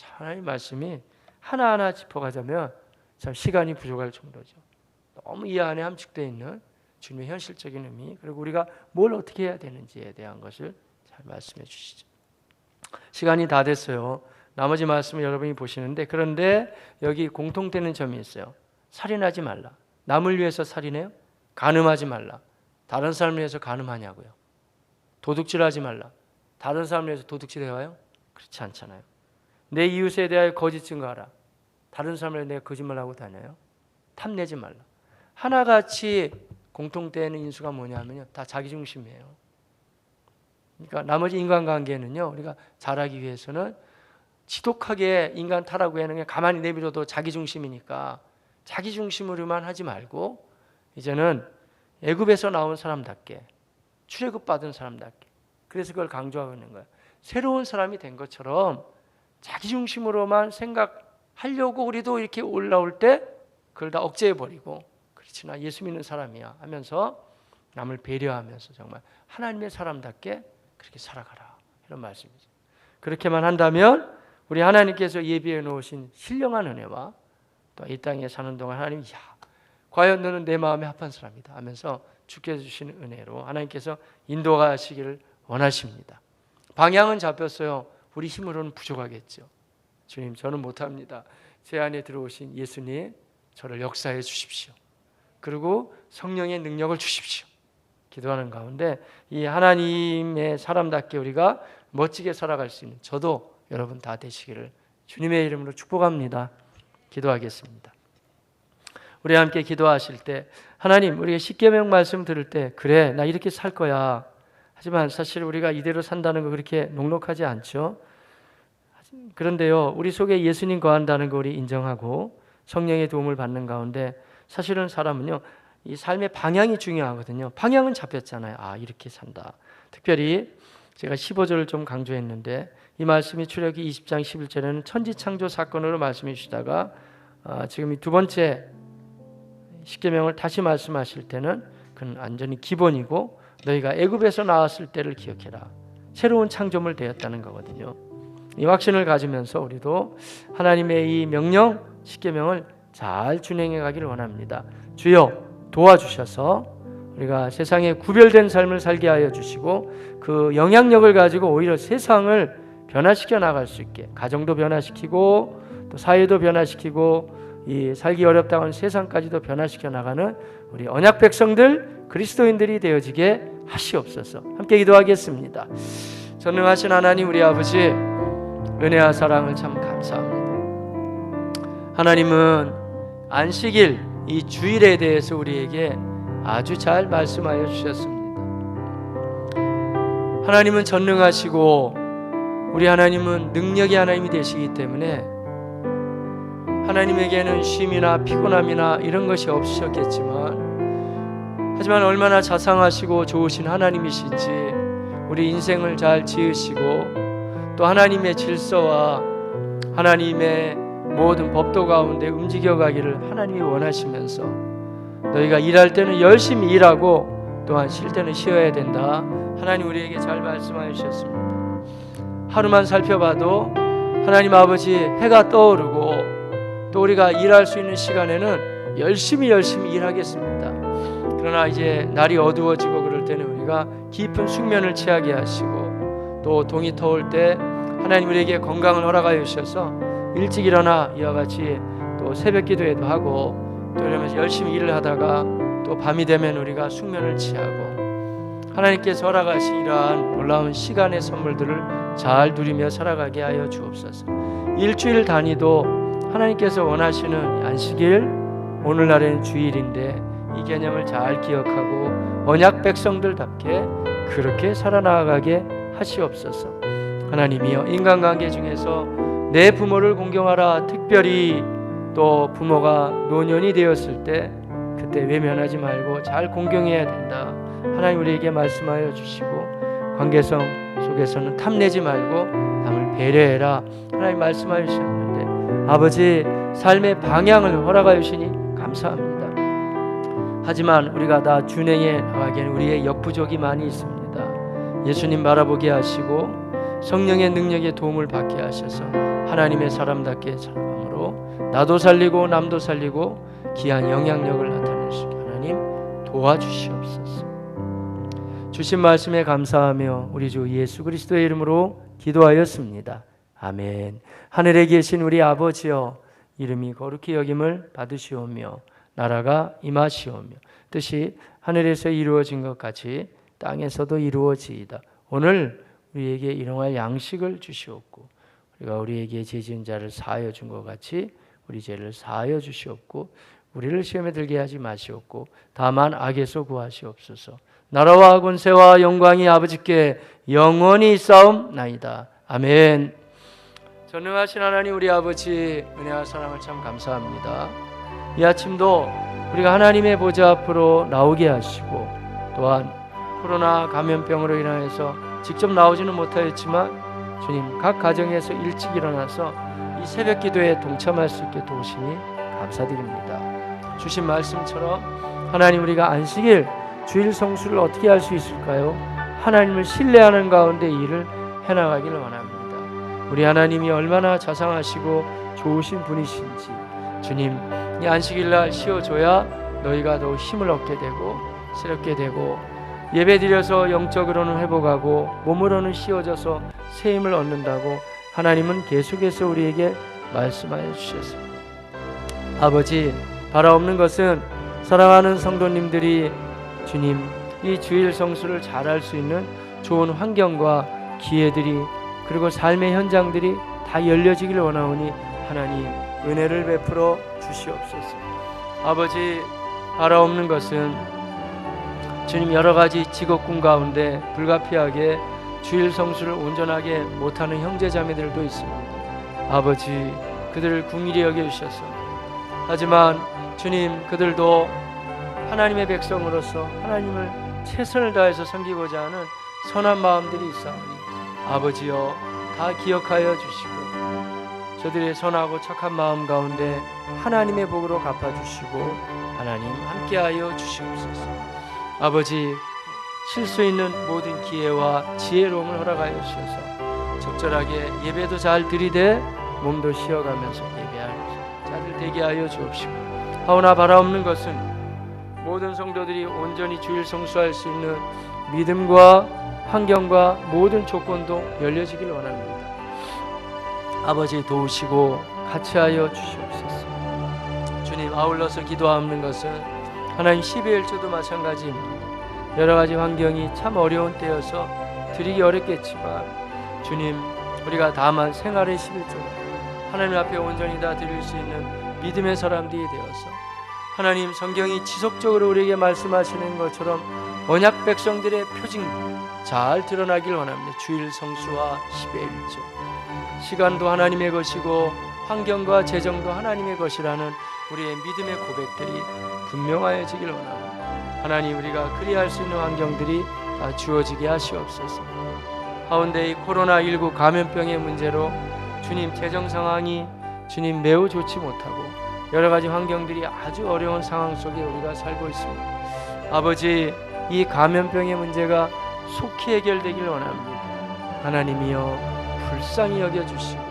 하나님의 말씀이 하나하나 짚어가자면 참 시간이 부족할 정도죠. 너무 이 안에 함축되어 있는 주님의 현실적인 의미, 그리고 우리가 뭘 어떻게 해야 되는지에 대한 것을 잘 말씀해 주시죠. 시간이 다 됐어요. 나머지 말씀을 여러분이 보시는데, 그런데 여기 공통되는 점이 있어요. 살인하지 말라. 남을 위해서 살인해요? 간음하지 말라. 다른 사람을 위해서 간음하냐고요. 도둑질하지 말라. 다른 사람을 위해서 도둑질해와요? 그렇지 않잖아요. 내 이웃에 대하여 거짓 증거하라. 다른 사람을 내가 거짓말하고 다녀요? 탐내지 말라. 하나같이 공통되는 인수가 뭐냐면요, 다 자기중심이에요. 그러니까 나머지 인간관계는요, 우리가 잘하기 위해서는 지독하게 인간 타락하는 게 가만히 내버려도 자기중심이니까 자기중심으로만 하지 말고 이제는 애굽에서 나온 사람답게, 출애굽 받은 사람답게, 그래서 그걸 강조하고 있는 거예요. 새로운 사람이 된 것처럼 자기중심으로만 생각하려고 우리도 이렇게 올라올 때 그걸 다 억제해버리고, 그렇지나 예수 믿는 사람이야 하면서 남을 배려하면서 정말 하나님의 사람답게 그렇게 살아가라, 이런 말씀이죠. 그렇게만 한다면 우리 하나님께서 예비해 놓으신 신령한 은혜와 또 이 땅에 사는 동안 하나님, 과연 너는 내 마음에 합한 사람이다 하면서 주께 주시는 은혜로 하나님께서 인도하시기를 원하십니다. 방향은 잡혔어요. 우리 힘으로는 부족하겠죠. 주님, 저는 못합니다. 제 안에 들어오신 예수님, 저를 역사해 주십시오. 그리고 성령의 능력을 주십시오. 기도하는 가운데 이 하나님의 사람답게 우리가 멋지게 살아갈 수 있는, 저도 여러분 다 되시기를 주님의 이름으로 축복합니다. 기도하겠습니다. 우리 함께 기도하실 때 하나님, 우리가 십계명 말씀 들을 때 그래 나 이렇게 살 거야. 하지만 사실 우리가 이대로 산다는 거 그렇게 녹록하지 않죠. 그런데요, 우리 속에 예수님 거한다는 거 우리 인정하고 성령의 도움을 받는 가운데 사실은 사람은요, 이 삶의 방향이 중요하거든요. 방향은 잡혔잖아요. 아, 이렇게 산다. 특별히 제가 15절을 좀 강조했는데 이 말씀이 출애굽기 20장 11절에는 천지창조 사건으로 말씀해 주시다가 지금 이 두 번째 십계명을 다시 말씀하실 때는 그건 완전히 기본이고 너희가 애굽에서 나왔을 때를 기억해라. 새로운 창조물 되었다는 거거든요. 이 확신을 가지면서 우리도 하나님의 이 명령 십계명을 잘 준행해 가기를 원합니다. 주여 도와주셔서 우리가 세상에 구별된 삶을 살게 하여 주시고 그 영향력을 가지고 오히려 세상을 변화시켜 나갈 수 있게, 가정도 변화시키고 또 사회도 변화시키고 이 살기 어렵다고 하는 세상까지도 변화시켜 나가는 우리 언약 백성들 그리스도인들이 되어지게 하시옵소서. 함께 기도하겠습니다. 전능하신 하나님 우리 아버지, 은혜와 사랑을 참 감사합니다. 하나님은 안식일 이 주일에 대해서 우리에게 아주 잘 말씀하여 주셨습니다. 하나님은 전능하시고 우리 하나님은 능력의 하나님이 되시기 때문에 하나님에게는 쉼이나 피곤함이나 이런 것이 없으셨겠지만, 하지만 얼마나 자상하시고 좋으신 하나님이신지 우리 인생을 잘 지으시고 또 하나님의 질서와 하나님의 모든 법도 가운데 움직여가기를 하나님이 원하시면서 너희가 일할 때는 열심히 일하고 또한 쉴 때는 쉬어야 된다. 하나님 우리에게 잘 말씀하여 주셨습니다. 하루만 살펴봐도 하나님 아버지 해가 떠오르고 또 우리가 일할 수 있는 시간에는 열심히 일하겠습니다. 그러나 이제 날이 어두워지고 그럴 때는 우리가 깊은 숙면을 취하게 하시고 또 동이 터올 때 하나님 우리에게 건강을 허락하여 주셔서 일찍 일어나 이와 같이 또 새벽 기도회도 하고 또 이러면서 열심히 일을 하다가 또 밤이 되면 우리가 숙면을 취하고 하나님께서 허락하신 이러한 놀라운 시간의 선물들을 잘 누리며 살아가게 하여 주옵소서. 일주일 단위도 하나님께서 원하시는 안식일, 오늘날에는 주일인데 이 개념을 잘 기억하고 언약 백성들답게 그렇게 살아나가게 하시옵소서. 하나님이여, 인간관계 중에서 내 부모를 공경하라. 특별히 또 부모가 노년이 되었을 때 그때 외면하지 말고 잘 공경해야 된다. 하나님 우리에게 말씀하여 주시고 관계성 속에서는 탐내지 말고 남을 배려해라. 하나님 말씀하여 주셨는데 아버지 삶의 방향을 허락하여 주시니 감사합니다. 하지만 우리가 다 준행해 나가기에는 우리의 역부족이 많이 있습니다. 예수님 바라보게 하시고 성령의 능력의 도움을 받게 하셔서 하나님의 사람답게 살아감으로 나도 살리고 남도 살리고 귀한 영향력을 나타낼 수 있게 하나님 도와주시옵소서. 주신 말씀에 감사하며 우리 주 예수 그리스도의 이름으로 기도하였습니다. 아멘. 하늘에 계신 우리 아버지여, 이름이 거룩히 여김을 받으시오며 나라가 임하시오며 뜻이 하늘에서 이루어진 것 같이 땅에서도 이루어지이다. 오늘 우리에게 일용할 양식을 주시옵고 우리가 우리에게 죄 지은 자를 사하여 준 것 같이 우리 죄를 사하여 주시옵고 우리를 시험에 들게 하지 마시옵고 다만 악에서 구하시옵소서. 나라와 권세와 영광이 아버지께 영원히 있사옵나이다. 아멘. 전능하신 하나님 우리 아버지, 은혜와 사랑을 참 감사합니다. 이 아침도 우리가 하나님의 보좌 앞으로 나오게 하시고 또한 코로나 감염병으로 인하여서 직접 나오지는 못하였지만 주님 각 가정에서 일찍 일어나서 이 새벽 기도에 동참할 수 있게 도우시니 감사드립니다. 주신 말씀처럼 하나님 우리가 안식일 주일 성수를 어떻게 할 수 있을까요? 하나님을 신뢰하는 가운데 일을 해나가기를 원합니다. 우리 하나님이 얼마나 자상하시고 좋으신 분이신지 주님 이 안식일날 쉬어줘야 너희가 더 힘을 얻게 되고 새롭게 되고 예배드려서 영적으로는 회복하고 몸으로는 쉬어져서 새 힘을 얻는다고 하나님은 계속해서 우리에게 말씀하여 주셨습니다. 아버지, 바라옵는 것은 사랑하는 성도님들이 주님 이 주일 성수를 잘할 수 있는 좋은 환경과 기회들이 그리고 삶의 현장들이 다 열려지길 원하오니 하나님 은혜를 베풀어 주시옵소서. 아버지, 바라옵는 것은 주님 여러 가지 직업군 가운데 불가피하게 주일 성수를 온전하게 못하는 형제자매들도 있습니다. 아버지, 그들을 긍휼히 여겨주셔서, 하지만 주님 그들도 하나님의 백성으로서 하나님을 최선을 다해서 섬기고자 하는 선한 마음들이 있사오니 아버지여 다 기억하여 주시고 저들의 선하고 착한 마음 가운데 하나님의 복으로 갚아주시고 하나님 함께하여 주시옵소서. 아버지, 실수 있는 모든 기회와 지혜로움을 허락하여 주셔서 적절하게 예배도 잘 드리되 몸도 쉬어가면서 예배할 자들 되게 하여 주옵시고, 하오나 바라옵는 것은 모든 성도들이 온전히 주일 성수할 수 있는 믿음과 환경과 모든 조건도 열려지길 원합니다. 아버지, 도우시고 같이 하여 주시옵소서. 주님, 아울러서 기도하는 것은 하나님 12일주도 마찬가지입니다. 여러 가지 환경이 참 어려운 때여서 드리기 어렵겠지만 주님, 우리가 다만 생활의 11조 하나님 앞에 온전히 다 드릴 수 있는 믿음의 사람들이 되어서 하나님 성경이 지속적으로 우리에게 말씀하시는 것처럼 언약 백성들의 표징 잘 드러나길 원합니다. 주일 성수와 10의 1조, 시간도 하나님의 것이고 환경과 재정도 하나님의 것이라는 우리의 믿음의 고백들이 분명하여지길 원합니다. 하나님, 우리가 그리할 수 있는 환경들이 다 주어지게 하시옵소서. 가운데 이 코로나19 감염병의 문제로 주님 재정 상황이 주님 매우 좋지 못하고 여러 가지 환경들이 아주 어려운 상황 속에 우리가 살고 있습니다. 아버지, 이 감염병의 문제가 속히 해결되길 원합니다. 하나님이여 불쌍히 여겨주시고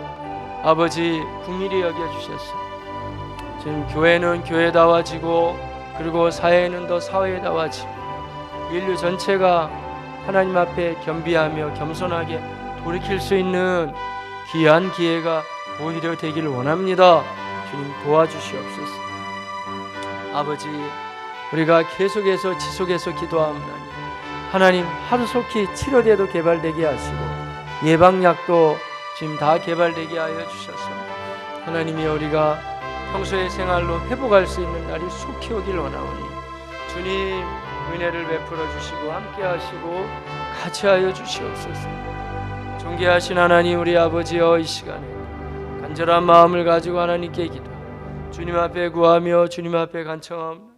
아버지 긍휼히 여겨주셔서 지금 교회는 교회다워지고 그리고 사회는 더 사회다워지고 인류 전체가 하나님 앞에 겸비하며 겸손하게 돌이킬 수 있는 귀한 기회가 오히려 되기를 원합니다. 주님 도와주시옵소서. 아버지, 우리가 계속해서 지속해서 기도하옵나니 하나님 하루속히 치료제도 개발되게 하시고 예방약도 지금 다 개발되게 하여 주셔서 하나님이 우리가 평소의 생활로 회복할 수 있는 날이 속히 오길 원하오니 주님 은혜를 베풀어 주시고 함께 하시고 같이 하여 주시옵소서. 존귀하신 하나님, 우리 아버지여, 이 시간에 간절한 마음을 가지고 하나님께 기도 주님 앞에 구하며 주님 앞에 간청하옵나니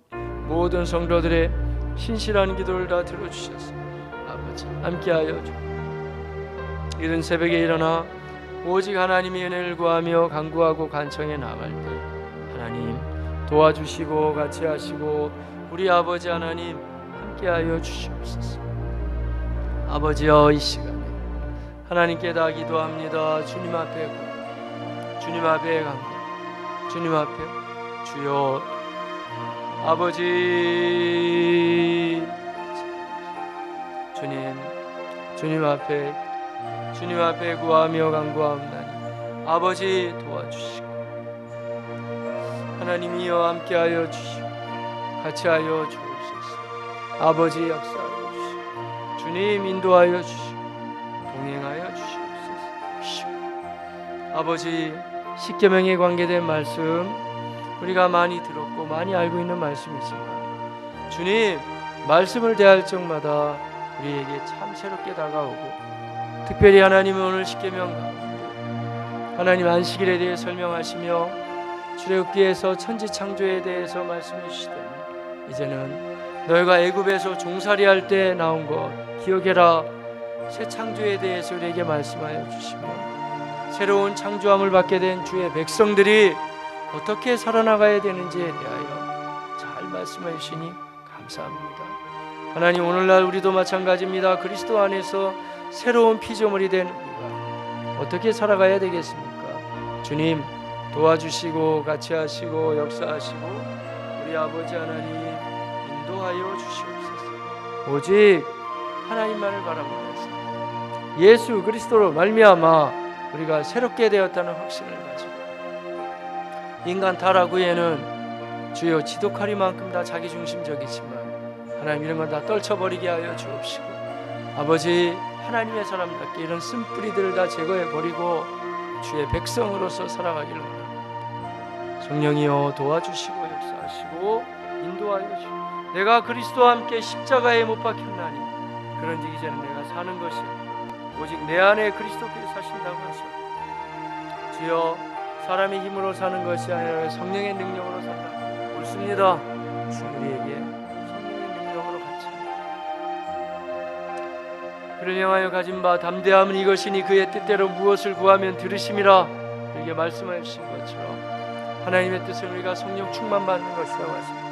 모든 성도들의 신실한 기도를 다 들어주셔서 아버지 함께하여 주. 이른 새벽에 일어나 오직 하나님의 은혜를 구하며 간구하고 간청해 나갈 때 하나님 도와주시고 같이 하시고 우리 아버지 하나님 함께하여 주시옵소서. 아버지여, 이 시간에 하나님께 다 기도합니다. 주님 앞에 구하며 주님 앞에 간구 주님 앞에 주여 아버지 주님 앞에 구하며 간구하옵나니 아버지 도와주시고 하나님이여 함께하여 주시고 같이 하여 주옵소서. 아버지 역사하여 주시고 주님 인도하여 주시고 동행하여 주시옵소서. 아버지, 십계명에 관계된 말씀 우리가 많이 들었고 많이 알고 있는 말씀이지만 주님 말씀을 대할 적마다 우리에게 참 새롭게 다가오고 특별히 하나님은 오늘 십계명 가운데 하나님 안식일에 대해 설명하시며 출애굽기에서 천지창조에 대해서 말씀해 주시되 이제는 너희가 애굽에서 종살이할 때 나온 것 기억해라. 새 창조에 대해서 우리에게 말씀하여 주시며 새로운 창조함을 받게 된 주의 백성들이 어떻게 살아나가야 되는지에 대하여 잘 말씀해 주시니 감사합니다. 하나님, 오늘날 우리도 마찬가지입니다. 그리스도 안에서 새로운 피조물이 된 우리가 어떻게 살아가야 되겠습니까? 주님 도와주시고 같이 하시고 역사하시고 우리 아버지 하나님 인도하여 주시옵소서. 오직 하나님만을 바라보면서 예수 그리스도로 말미암아 우리가 새롭게 되었다는 확신을 가지고 인간 타락 후에는 주여 지독하리만큼 다 자기중심적이지만 하나님 이런 건 다 떨쳐버리게 하여 주옵시고 아버지 하나님의 사람답게 이런 쓴뿌리들을 다 제거해 버리고 주의 백성으로서 살아가기를 원합니다. 성령이여 도와주시고 역사하시고 인도하여 주시고 내가 그리스도와 함께 십자가에 못 박혔나니 그런즉 이제는 내가 사는 것이 오직 내 안에 그리스도께서 사신다고 하시오. 주여 사람의 힘으로 사는 것이 아니라 성령의 능력으로 산다. 옳습니다. 주 우리에게 성령의 능력으로 같이 그를 향하여 가진 바 담대함은 이것이니 그의 뜻대로 무엇을 구하면 들으심이라. 이렇게 말씀하신 것처럼 하나님의 뜻은 우리가 성령 충만 받는 것이라고 하십니다.